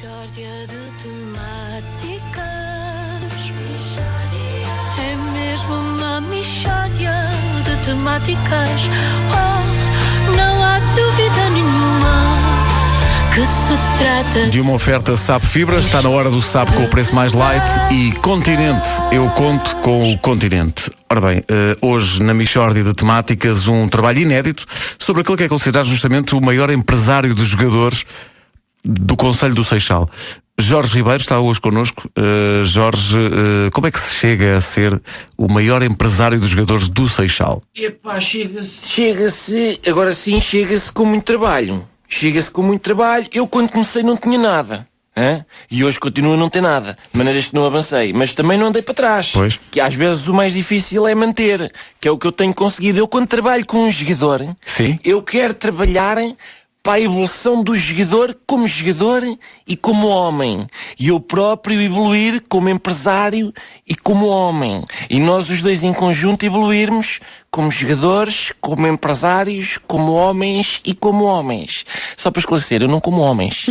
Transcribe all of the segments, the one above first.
Mixórdia de temáticas. É mesmo uma mixórdia de temáticas. Oh, não há dúvida nenhuma que se trata de uma oferta SAP Fibra. Está na hora do SAP com o preço mais light. E Continente, eu conto com o Continente. Ora bem, hoje na Mixórdia de Temáticas um trabalho inédito sobre aquele que é considerado justamente o maior empresário de jogadores do Conselho do Seixal. Jorge Ribeiro está hoje connosco. Jorge, como é que se chega a ser o maior empresário dos jogadores do Seixal? Epá, chega-se, agora sim, chega-se com muito trabalho. Chega-se com muito trabalho. Eu quando comecei não tinha nada. E hoje continuo a não ter nada. De maneiras que não avancei. Mas também não andei para trás. Pois. Que às vezes o mais difícil é manter. Que é o que eu tenho conseguido. Eu quando trabalho com um jogador, sim, eu quero trabalhar para a evolução do jogador e como homem. E eu próprio evoluir como empresário e como homem. E nós os dois em conjunto evoluirmos como jogadores, como empresários, como homens e como homens. Só para esclarecer, eu não como homens.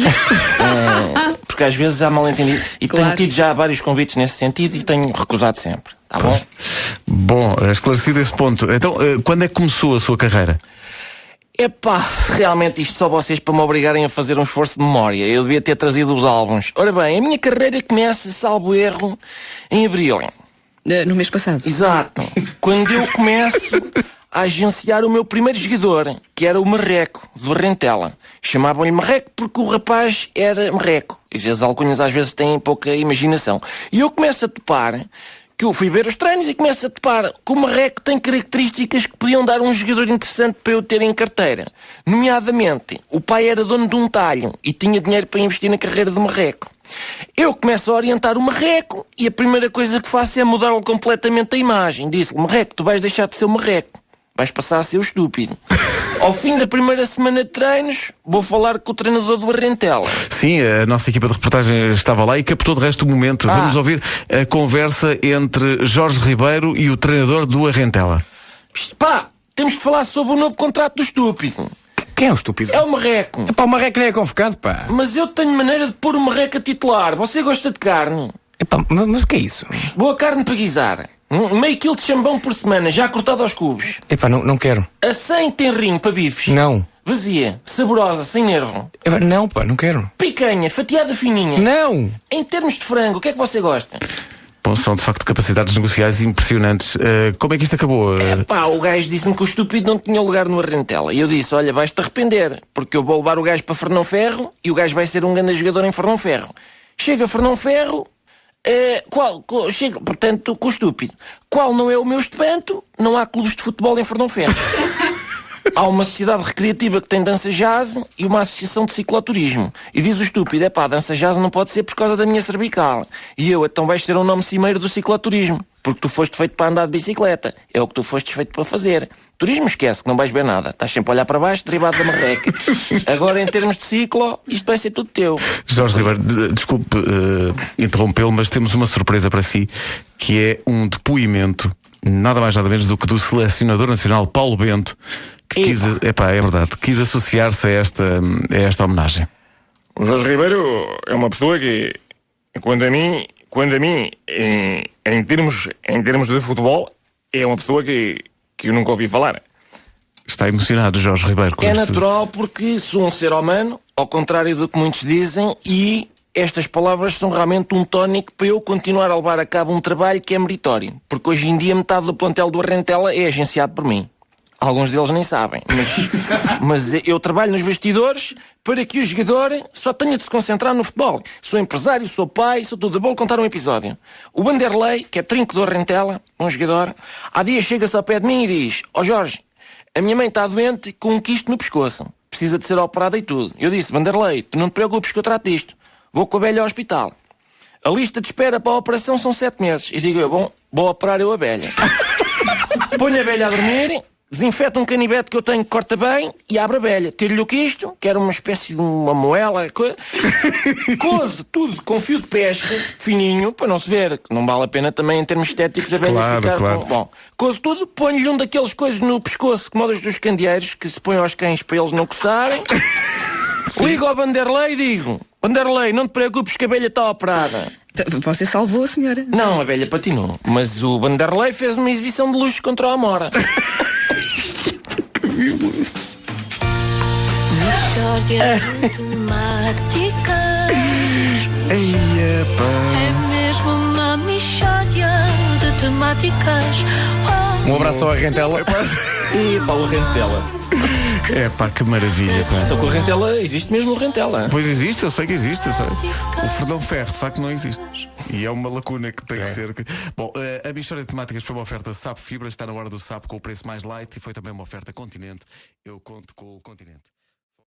Porque às vezes há mal entendido. E claro, tenho tido já vários convites nesse sentido e tenho recusado sempre. Tá bom? Bom, esclarecido esse ponto. Então, quando é que começou a sua carreira? Epá, realmente isto só vocês para me obrigarem a fazer um esforço de memória. Eu devia ter trazido os álbuns. Ora bem, a minha carreira começa, salvo erro, em abril. No mês passado. Exato. Quando eu começo a agenciar o meu primeiro jogador, que era o Marreco, do Rentela. Chamavam-lhe Marreco porque o rapaz era marreco. E as alcunhas às vezes têm pouca imaginação. E eu começo a topar, que eu fui ver os treinos e começo a topar que o Marreco tem características que podiam dar um jogador interessante para eu ter em carteira. Nomeadamente, o pai era dono de um talho e tinha dinheiro para investir na carreira do Marreco. Eu começo a orientar o Marreco e a primeira coisa que faço é mudar-lhe completamente a imagem. Disse-lhe, Marreco, tu vais deixar de ser o Marreco. Vais passar a ser o estúpido. Ao fim da primeira semana de treinos, vou falar com o treinador do Arrentela. Sim, a nossa equipa de reportagem estava lá e captou de resto do momento. Vamos ouvir a conversa entre Jorge Ribeiro e o treinador do Arrentela. Pá, temos que falar sobre o novo contrato do estúpido. Quem é o estúpido? É o Marreco. Epá, o Marreco nem é convocado, pá. Mas eu tenho maneira de pôr o Marreco a titular. Você gosta de carne? Epá, mas o que é isso? Boa carne para guisar. Meio quilo de chambão por semana, já cortado aos cubos. Epá, não quero. A 100 tem rinho para bifes. Não. Vazia, saborosa, sem nervo. Epá, não, pá, não quero. Picanha, fatiada fininha. Não. Em termos de frango, o que é que você gosta? Bom, são de facto capacidades negociais impressionantes. Como é que isto acabou? Pá, o gajo disse-me que o estúpido não tinha lugar no Arrentela. E eu disse, olha, vais-te arrepender, porque eu vou levar o gajo para Fernão Ferro e o gajo vai ser um grande jogador em Fernão Ferro. Chega Fernão Ferro, chega, portanto, com o estúpido. Qual não é o meu espanto? Não há clubes de futebol em Fernão Ferro. Há uma sociedade recreativa que tem dança jazz e uma associação de cicloturismo. E diz o estúpido, dança jazz não pode ser por causa da minha cervical. E eu, então vais ser um nome cimeiro do cicloturismo. Porque tu foste feito para andar de bicicleta. É o que tu foste feito para fazer. Turismo esquece, que não vais ver nada. Estás sempre a olhar para baixo, derivado da marreca. Agora, em termos de ciclo, isto vai ser tudo teu. Jorge Ribeiro, desculpe interrompê-lo, mas temos uma surpresa para si, que é um depoimento, nada mais nada menos do que do selecionador nacional Paulo Bento, que quis associar-se a esta homenagem. O Jorge Ribeiro é uma pessoa que, quando a mim, em termos de futebol, é uma pessoa que eu nunca ouvi falar. Está emocionado, Jorge Ribeiro. É natural, porque sou um ser humano, ao contrário do que muitos dizem, e estas palavras são realmente um tónico para eu continuar a levar a cabo um trabalho que é meritório. Porque hoje em dia metade do plantel do Arrentela é agenciado por mim. Alguns deles nem sabem, mas eu trabalho nos bastidores para que o jogador só tenha de se concentrar no futebol. Sou empresário, sou pai, sou tudo. Vou contar um episódio. O Vanderlei, que é trinco do Rentela, um jogador, há dias chega-se ao pé de mim e diz: ó Jorge, a minha mãe está doente com um quisto no pescoço. Precisa de ser operada e tudo. Eu disse: Vanderlei, tu não te preocupes que eu trato disto. Vou com a velha ao hospital. A lista de espera para a operação são 7 meses. E digo eu: bom, vou operar eu a velha. Ponho a velha a dormir, desinfeta um canivete que eu tenho que corta bem e abre a velha. Tiro-lhe o quisto, que era uma espécie de uma moela, coze tudo com fio de pesca, fininho, para não se ver, que não vale a pena também em termos estéticos a velha ficar... Claro. Bom, coze tudo, ponho-lhe um daqueles coisas no pescoço, como os dos candeeiros, que se põe aos cães para eles não coçarem. Ligo ao Vanderlei e digo: Vanderlei, não te preocupes que a abelha está operada. Você salvou a senhora. Não, a abelha patinou. Mas o Vanderlei fez uma exibição de luxo contra a Amora. Mixórdia de temáticas. Eia, pá. É mesmo uma mixórdia de temáticas. Oh, Um abraço ao Rentela. E Paulo Rentela. É pá, que maravilha, pá. Só que o Rentela, existe mesmo o Rentela. Pois existe, eu sei que existe, eu sei. O Fernão Ferro, de facto, não existe. E é uma lacuna que tem que ser. Bom, a Mixórdia de Temáticas foi uma oferta Sapo Fibra, está na hora do Sapo com o preço mais light e foi também uma oferta Continente. Eu conto com o Continente.